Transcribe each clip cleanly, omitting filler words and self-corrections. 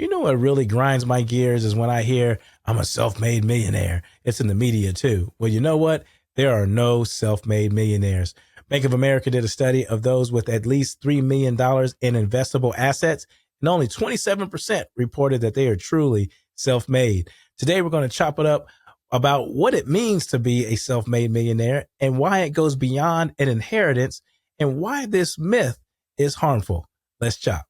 You know what really grinds my gears is when I hear I'm a self-made millionaire. It's in the media too. Well, you know what? There are no self-made millionaires. Bank of America did a study of those with at least $3 million in investable assets, and only 27% reported that they are truly self-made. Today, we're going to chop it up about what it means to be a self-made millionaire and why it goes beyond an inheritance and why this myth is harmful. Let's chop.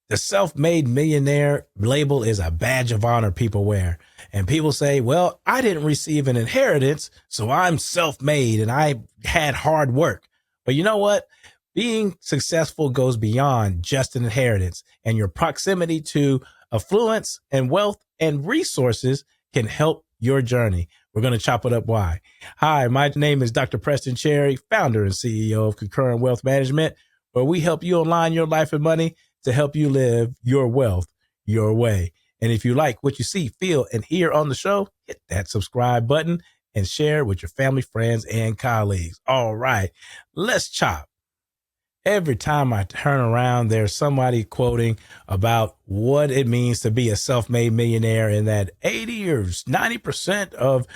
The self-made millionaire label is a badge of honor people wear. And people say, well, I didn't receive an inheritance, so I'm self-made and I had hard work. But you know what? Being successful goes beyond just an inheritance, and your proximity to affluence and wealth and resources can help your journey. We're going to chop it up why. Hi, my name is Dr. Preston Cherry, founder and CEO of Concurrent Wealth Management, where we help you align your life and money to help you live your wealth your way. And if you like what you see, feel, and hear on the show, hit that subscribe button and share with your family, friends, and colleagues. All right, let's chop. Every time I turn around, there's somebody quoting about what it means to be a self-made millionaire, and that 80 or 90% of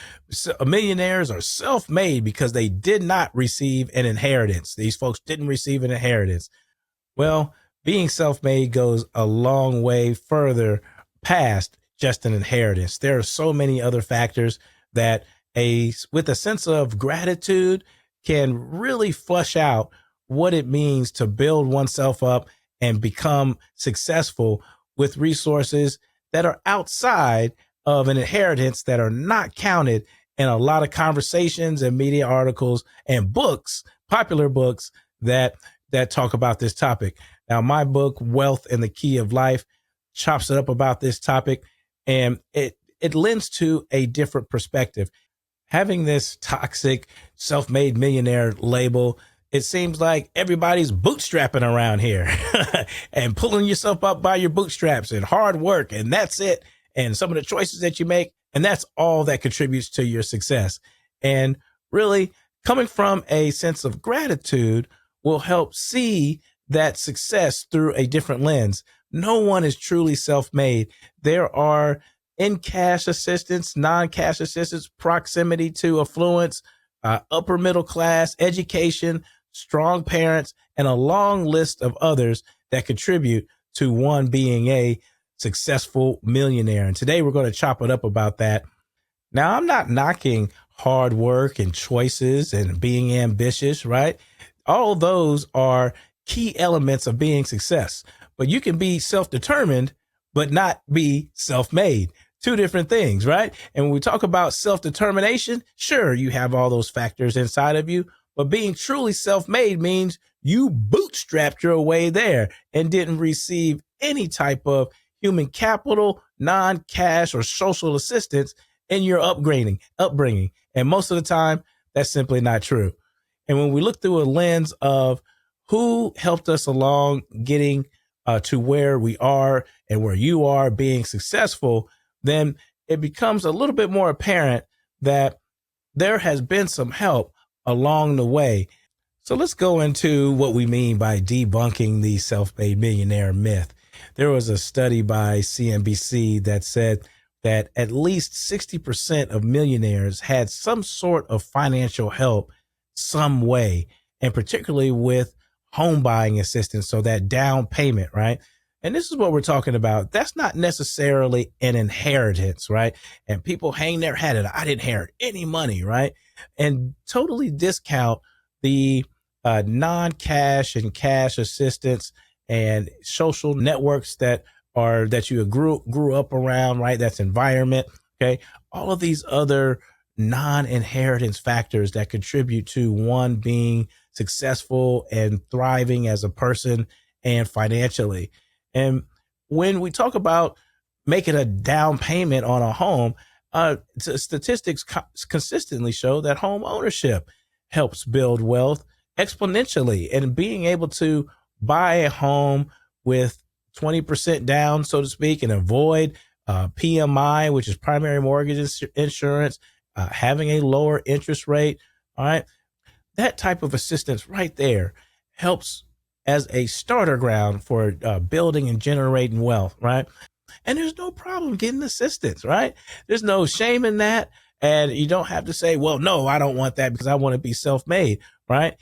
millionaires are self-made because they did not receive an inheritance. These folks didn't receive an inheritance. Well, being self-made goes a long way further past just an inheritance. There are so many other factors that with a sense of gratitude can really flush out what it means to build oneself up and become successful with resources that are outside of an inheritance, that are not counted in a lot of conversations and media articles and books, popular books that talk about this topic. Now, my book, Wealth and the Key of Life, chops it up about this topic, and it lends to a different perspective. Having this toxic self-made millionaire label, it seems like everybody's bootstrapping around here and pulling yourself up by your bootstraps and hard work, and that's it. And some of the choices that you make, and that's all that contributes to your success. And really, coming from a sense of gratitude will help see that success through a different lens. No one is truly self-made. There are in-cash assistance, non-cash assistance, proximity to affluence, upper middle class, education, strong parents, and a long list of others that contribute to one being a successful millionaire. And today we're going to chop it up about that. Now, I'm not knocking hard work and choices and being ambitious, right? All those are key elements of being success, but you can be self-determined, but not be self-made. Two different things, right? And when we talk about self-determination, sure, you have all those factors inside of you, but being truly self-made means you bootstrapped your way there and didn't receive any type of human capital, non-cash, or social assistance in your upbringing. And most of the time, that's simply not true. And when we look through a lens of who helped us along getting to where we are and where you are being successful, then it becomes a little bit more apparent that there has been some help along the way. So let's go into what we mean by debunking the self-made millionaire myth. There was a study by CNBC that said that at least 60% of millionaires had some sort of financial help some way, and particularly with home buying assistance. So that down payment, right? And this is what we're talking about. That's not necessarily an inheritance, right? And people hang their head at, I didn't inherit any money, right? And totally discount the non-cash and cash assistance and social networks that you grew up around, right? That's environment, okay? All of these other non-inheritance factors that contribute to one being successful and thriving as a person and financially. And when we talk about making a down payment on a home, statistics consistently show that home ownership helps build wealth exponentially, and being able to buy a home with 20% down, so to speak, and avoid PMI, which is primary mortgage insurance, having a lower interest rate. All right. That type of assistance right there helps as a starter ground for building and generating wealth. Right. And there's no problem getting assistance. Right. There's no shame in that. And you don't have to say, well, no, I don't want that because I want to be self-made. Right.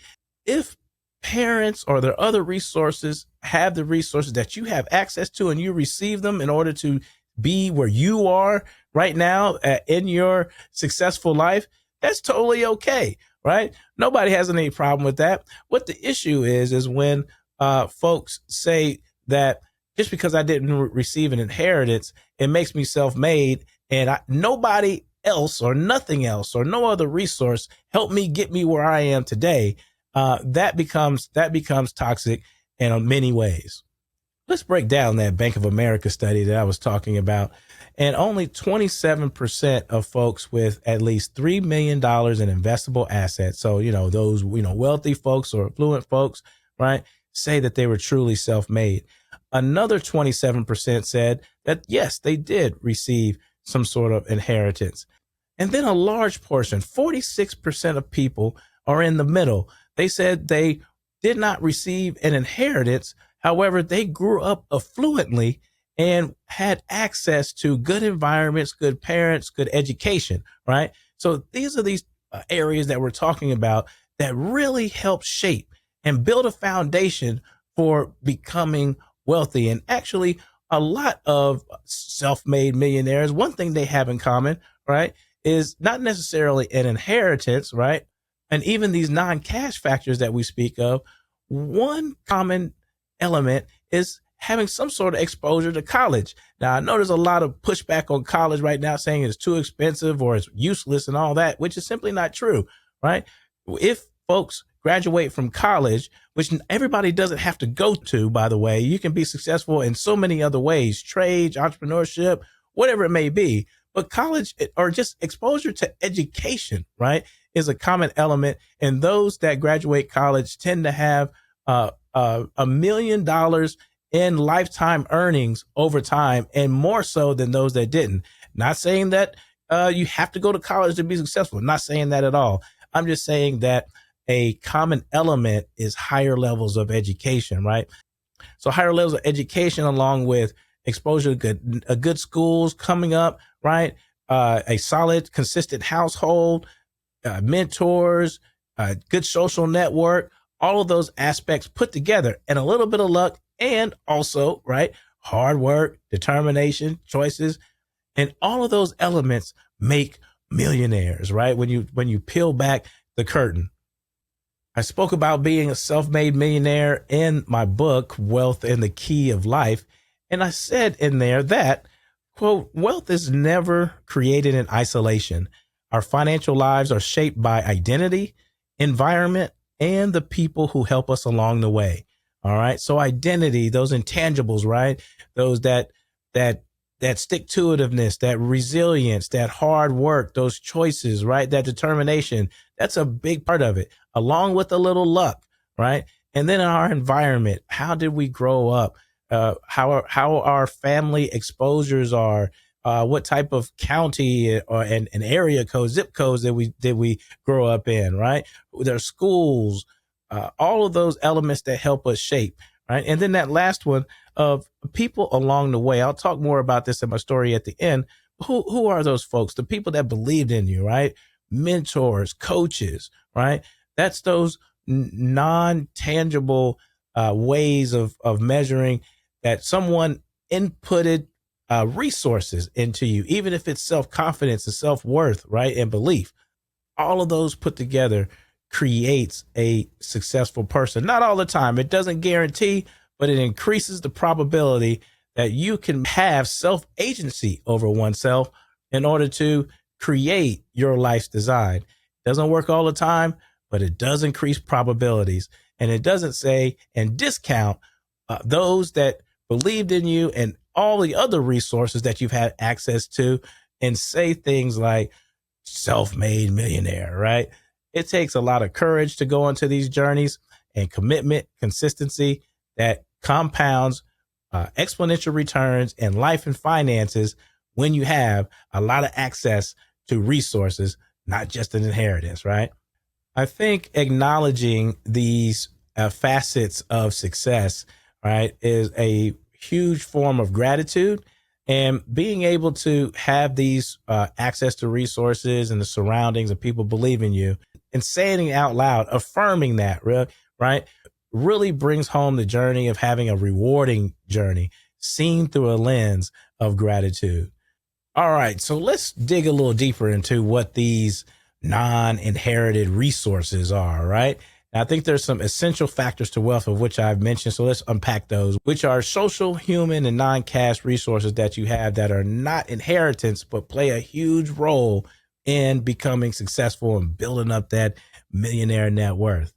If parents or their other resources have the resources that you have access to and you receive them in order to be where you are right now in your successful life, that's totally okay, right? Nobody has any problem with that. What the issue is when folks say that just because I didn't receive an inheritance, it makes me self-made, and nobody else or nothing else or no other resource helped me get me where I am today. That becomes toxic in many ways. Let's break down that Bank of America study that I was talking about. And only 27% of folks with at least $3 million in investable assets, so, those, wealthy folks or affluent folks, right, say that they were truly self-made. Another 27% said that, yes, they did receive some sort of inheritance. And then a large portion, 46% of people, are in the middle. They said they did not receive an inheritance. However, they grew up affluently and had access to good environments, good parents, good education, right? So these are these areas that we're talking about that really help shape and build a foundation for becoming wealthy. And actually, a lot of self-made millionaires, one thing they have in common, right, is not necessarily an inheritance, right? And even these non-cash factors that we speak of, one common element is having some sort of exposure to college. Now, I know there's a lot of pushback on college right now saying it's too expensive or it's useless and all that, which is simply not true, right? If folks graduate from college, which everybody doesn't have to go to, by the way, you can be successful in so many other ways, trades, entrepreneurship, whatever it may be. But college or just exposure to education, right, is a common element. And those that graduate college tend to have $1 million in lifetime earnings over time, and more so than those that didn't. Not saying that you have to go to college to be successful. Not saying that at all. I'm just saying that a common element is higher levels of education, right? So higher levels of education along with exposure to good schools coming up, right? A solid, consistent household, mentors, good social network, all of those aspects put together, and a little bit of luck, and also, right, hard work, determination, choices, and all of those elements make millionaires, right? When you peel back the curtain. I spoke about being a self-made millionaire in my book, Wealth and the Key of Life. And I said in there that, quote, wealth is never created in isolation. Our financial lives are shaped by identity, environment, and the people who help us along the way. All right. So identity, those intangibles, right? Those that stick-to-itiveness, that resilience, that hard work, those choices, right? That determination. That's a big part of it, along with a little luck, right? And then our environment. How did we grow up? How our family exposures are, what type of county or an area code, zip codes that we grow up in, right? Their schools, all of those elements that help us shape, right? And then that last one of people along the way. I'll talk more about this in my story at the end. Who are those folks? The people that believed in you, right? Mentors, coaches, right? That's those non-tangible ways of measuring that someone inputted resources into you, even if it's self-confidence and self-worth, right? And belief. All of those put together creates a successful person. Not all the time. It doesn't guarantee, but it increases the probability that you can have self-agency over oneself in order to create your life's design. It doesn't work all the time, but it does increase probabilities. And it doesn't say and discount those that believed in you and all the other resources that you've had access to, and say things like self-made millionaire, right? It takes a lot of courage to go into these journeys, and commitment, consistency that compounds exponential returns in life and finances when you have a lot of access to resources, not just an inheritance, right? I think acknowledging these facets of success, right, is a huge form of gratitude. And being able to have these access to resources and the surroundings of people believe in you and saying it out loud, affirming that, right, really brings home the journey of having a rewarding journey seen through a lens of gratitude. All right, so let's dig a little deeper into what these non-inherited resources are, right? And I think there's some essential factors to wealth of which I've mentioned. So let's unpack those, which are social, human, and non-cash resources that you have that are not inheritance, but play a huge role in becoming successful and building up that millionaire net worth.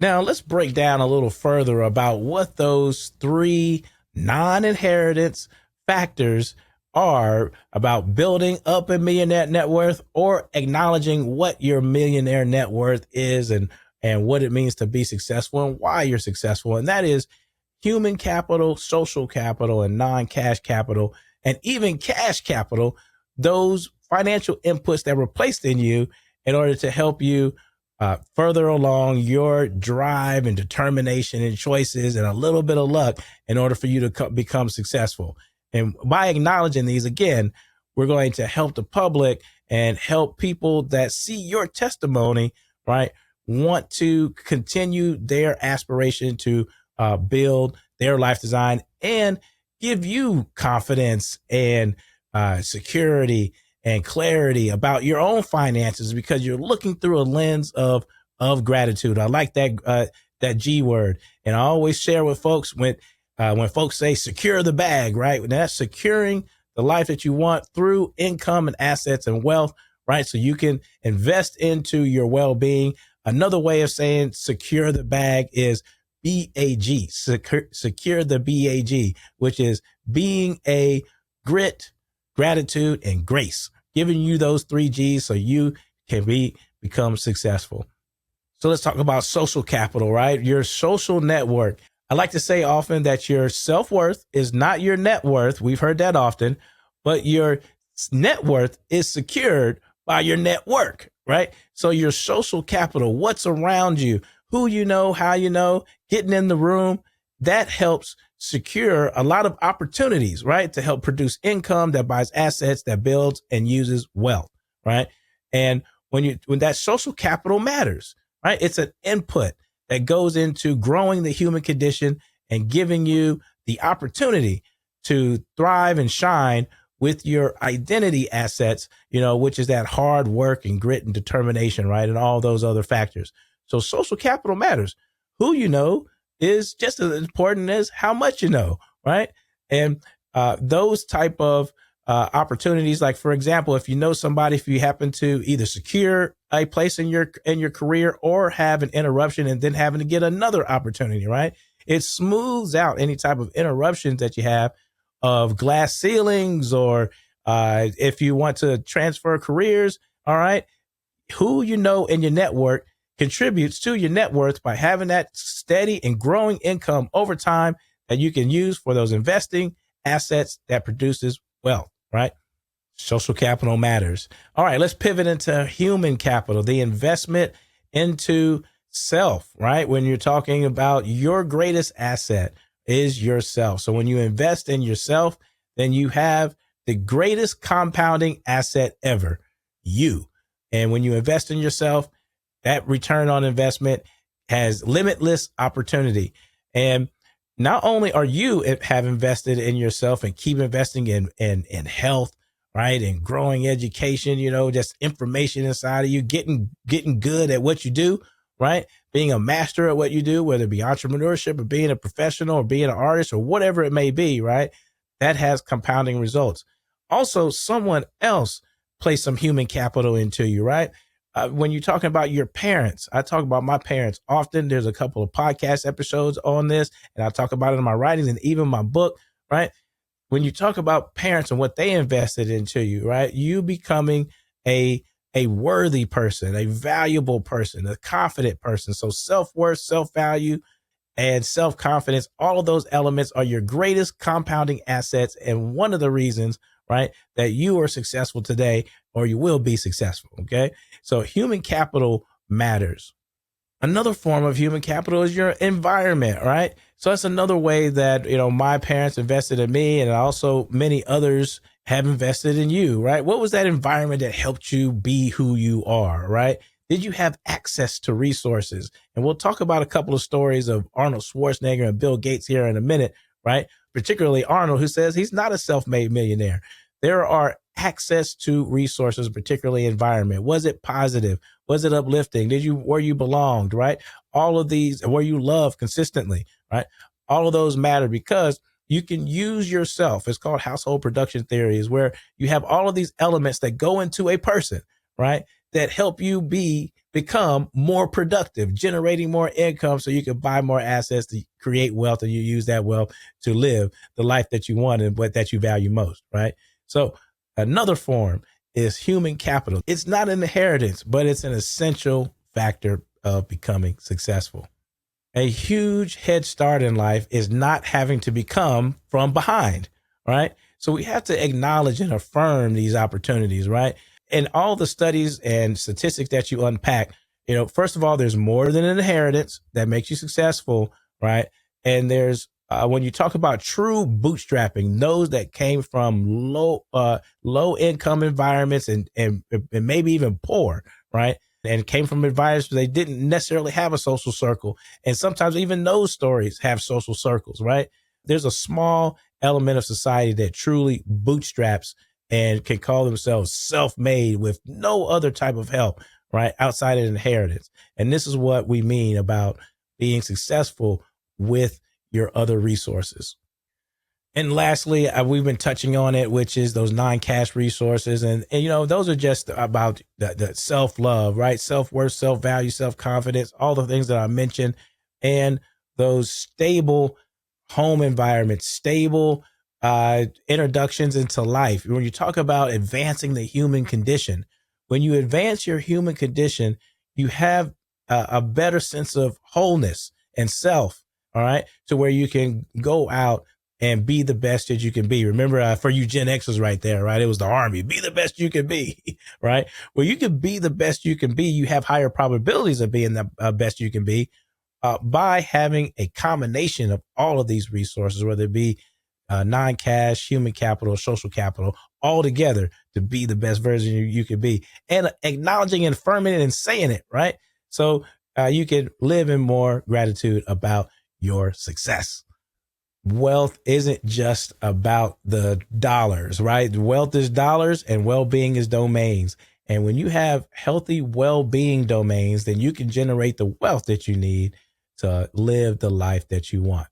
Now, let's break down a little further about what those three non-inheritance factors are about building up a millionaire net worth or acknowledging what your millionaire net worth is and what it means to be successful and why you're successful. And that is human capital, social capital, and non-cash capital, and even cash capital, those financial inputs that were placed in you in order to help you further along your drive and determination and choices and a little bit of luck in order for you to become successful. And by acknowledging these, again, we're going to help the public and help people that see your testimony, right, want to continue their aspiration to build their life design and give you confidence and security and clarity about your own finances because you're looking through a lens of gratitude. I like that G word. And I always share with folks when folks say secure the bag, right? That's securing the life that you want through income and assets and wealth, right? So you can invest into your well-being. Another way of saying secure the bag is BAG, secure the BAG, which is being a grit, gratitude, and grace, giving you those three G's so you can become successful. So let's talk about social capital, right? Your social network. I like to say often that your self-worth is not your net worth. We've heard that often, but your net worth is secured by your network, right? So your social capital, what's around you, who you know, how you know, getting in the room, that helps secure a lot of opportunities, right? To help produce income that buys assets, that builds and uses wealth, right? And when that social capital matters, right? It's an input that goes into growing the human condition and giving you the opportunity to thrive and shine with your identity assets, which is that hard work and grit and determination, right? And all those other factors. So social capital matters. Who you know is just as important as how much you know, right? And those type of opportunities, like for example, if you know somebody, if you happen to either secure a place in your career or have an interruption and then having to get another opportunity, right? It smooths out any type of interruptions that you have of glass ceilings or if you want to transfer careers, all right? Who you know in your network contributes to your net worth by having that steady and growing income over time that you can use for those investing assets that produces wealth, right? Social capital matters. All right, let's pivot into human capital, the investment into self, right? When you're talking about your greatest asset is yourself. So when you invest in yourself, then you have the greatest compounding asset ever, you. And when you invest in yourself, that return on investment has limitless opportunity. And not only are you have invested in yourself and keep investing in health, right? And growing education, just information inside of you, getting good at what you do, right? Being a master at what you do, whether it be entrepreneurship or being a professional or being an artist or whatever it may be, right? That has compounding results. Also, someone else placed some human capital into you, right? When you're talking about your parents, I talk about my parents often. There's a couple of podcast episodes on this, and I talk about it in my writings and even my book, right? When you talk about parents and what they invested into you, right? You becoming a worthy person, a valuable person, a confident person. So self-worth, self-value, and self-confidence, all of those elements are your greatest compounding assets. And one of the reasons, right? That you are successful today or you will be successful. Okay. So human capital matters. Another form of human capital is your environment, right? So that's another way that, my parents invested in me and also many others have invested in you, right? What was that environment that helped you be who you are, right? Did you have access to resources? And we'll talk about a couple of stories of Arnold Schwarzenegger and Bill Gates here in a minute, right? Particularly Arnold, who says he's not a self-made millionaire. There are access to resources, particularly environment. Was it positive? Was it uplifting? Where you belonged, right? All of these, where you love consistently, right? All of those matter because you can use yourself. It's called household production theory, is where you have all of these elements that go into a person, right? That help you become more productive, generating more income so you can buy more assets to create wealth, and you use that wealth to live the life that you want and what that you value most, right? So another form is human capital. It's not an inheritance, but it's an essential factor of becoming successful. A huge head start in life is not having to become from behind, right? So we have to acknowledge and affirm these opportunities, right? And all the studies and statistics that you unpack, first of all, there's more than an inheritance that makes you successful, right? And there's when you talk about true bootstrapping, those that came from low income environments and maybe even poor, right? And came from environments where they didn't necessarily have a social circle. And sometimes even those stories have social circles, right? There's a small element of society that truly bootstraps and can call themselves self-made with no other type of help, right? Outside of inheritance. And this is what we mean about being successful with your other resources. And lastly, we've been touching on it, which is those non-cash resources. And those are just about the self-love, right? Self-worth, self-value, self-confidence, all the things that I mentioned, and those stable home environments, stable introductions into life. When you talk about advancing the human condition, when you advance your human condition, you have a better sense of wholeness and self, all right, to where you can go out and be the best that you can be. Remember, for you Gen Xers right there, right? It was the Army. Be the best you can be, right? Well, you can be the best you can be. You have higher probabilities of being the best you can be by having a combination of all of these resources, whether it be non-cash, human capital, social capital, all together to be the best version you can be, and acknowledging and affirming it and saying it, right? So you can live in more gratitude about your success. Wealth isn't just about the dollars, right? Wealth is dollars and well-being is domains. And when you have healthy well-being domains, then you can generate the wealth that you need to live the life that you want.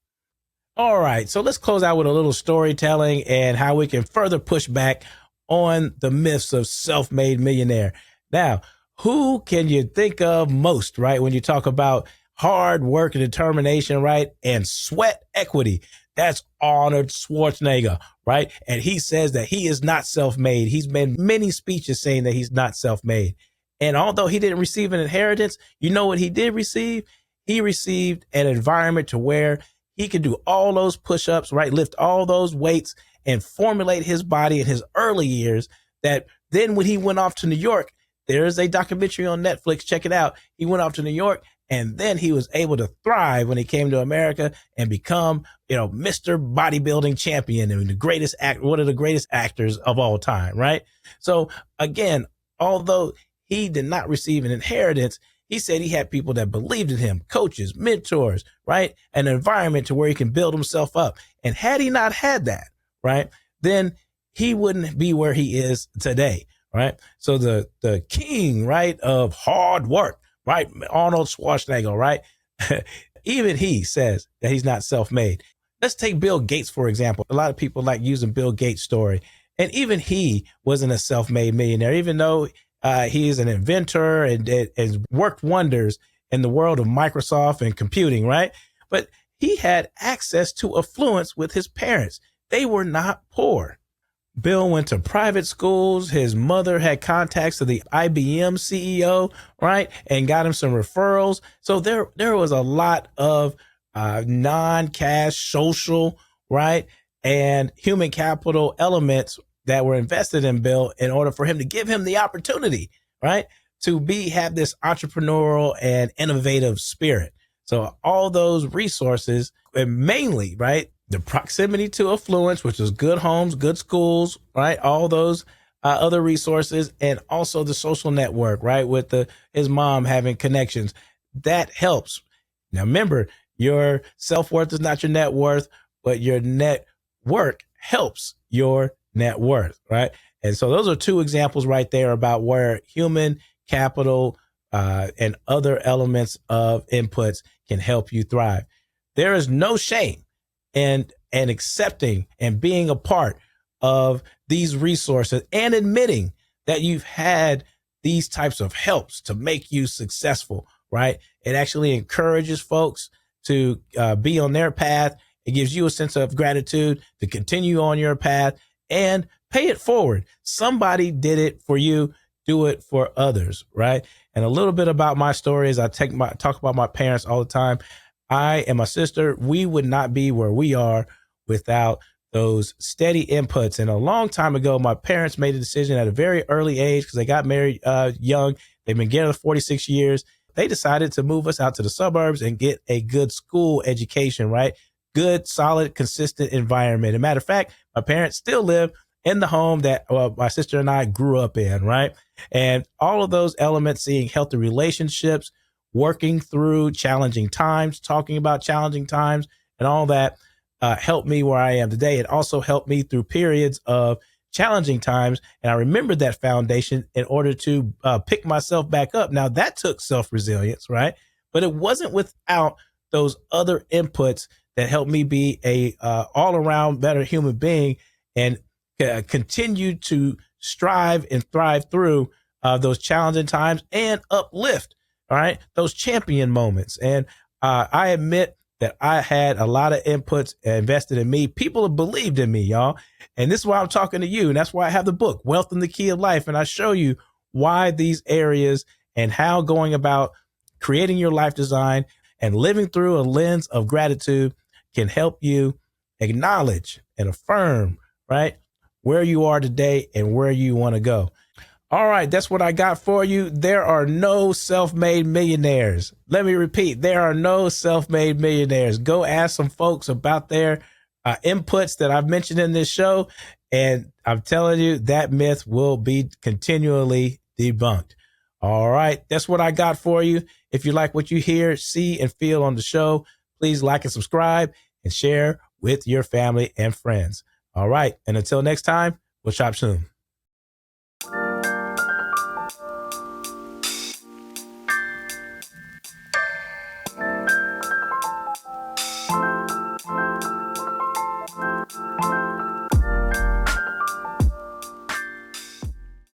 All right, so let's close out with a little storytelling and how we can further push back on the myths of self-made millionaire. Now, who can you think of most, right, when you talk about hard work and determination, right, and sweat equity? That's Arnold Schwarzenegger, right? And he says that he is not self-made. He's made many speeches saying that he's not self-made. And although he didn't receive an inheritance, you know what he did receive? He received an environment to where he could do all those push-ups, right? Lift all those weights and formulate his body in his early years, that then when he went off to New York, there's a documentary on Netflix. Check it out. He went off to New York, and then he was able to thrive when he came to America and become, Mr. Bodybuilding champion and one of the greatest actors of all time, right? So again, although he did not receive an inheritance, he said he had people that believed in him, coaches, mentors, right? An environment to where he can build himself up. And had he not had that, right, then he wouldn't be where he is today, right? So the king, right, of hard work, right, Arnold Schwarzenegger, right? Even he says that he's not self-made. Let's take Bill Gates, for example. A lot of people like using Bill Gates' story. And even he wasn't a self-made millionaire, even though he is an inventor and worked wonders in the world of Microsoft and computing, right? But he had access to affluence with his parents. They were not poor. Bill went to private schools. His mother had contacts to the IBM CEO, right? And got him some referrals. So there was a lot of non-cash, social, right, and human capital elements that were invested in Bill in order for him to give him the opportunity, right, to have this entrepreneurial and innovative spirit. So all those resources, and mainly, right, the proximity to affluence, which is good homes, good schools, right, all those other resources, and also the social network, right, with his mom having connections, that helps. Now remember, your self-worth is not your net worth, but your net work helps your net worth, right? And so those are two examples right there about where human capital and other elements of inputs can help you thrive. There is no shame in accepting and being a part of these resources and admitting that you've had these types of helps to make you successful, right? It actually encourages folks to be on their path. It gives you a sense of gratitude to continue on your path and pay it forward. Somebody did it for you. Do it for others, right? And a little bit about my story is I talk about my parents all the time. I and my sister, we would not be where we are without those steady inputs. And a long time ago, my parents made a decision at a very early age because they got married young. They've been together 46 years. They decided to move us out to the suburbs and get a good school education, right? Good, solid, consistent environment. As a matter of fact, my parents still live in the home that my sister and I grew up in, right? And all of those elements, seeing healthy relationships, working through challenging times, talking about challenging times and all that helped me where I am today. It also helped me through periods of challenging times. And I remembered that foundation in order to pick myself back up. Now that took self-resilience, right? But it wasn't without those other inputs that helped me be a all around better human being and continue to strive and thrive through those challenging times and uplift, all right, those champion moments. And I admit that I had a lot of inputs invested in me. People have believed in me, y'all. And this is why I'm talking to you. And that's why I have the book, Wealth and the Key of Life. And I show you why these areas and how going about creating your life design and living through a lens of gratitude can help you acknowledge and affirm, right, where you are today and where you want to go. All right, that's what I got for you. There are no self-made millionaires. Let me repeat, there are no self-made millionaires. Go ask some folks about their inputs that I've mentioned in this show, and I'm telling you that myth will be continually debunked. All right, that's what I got for you. If you like what you hear, see, and feel on the show, please like and subscribe and share with your family and friends. All right, and until next time, we'll shop soon.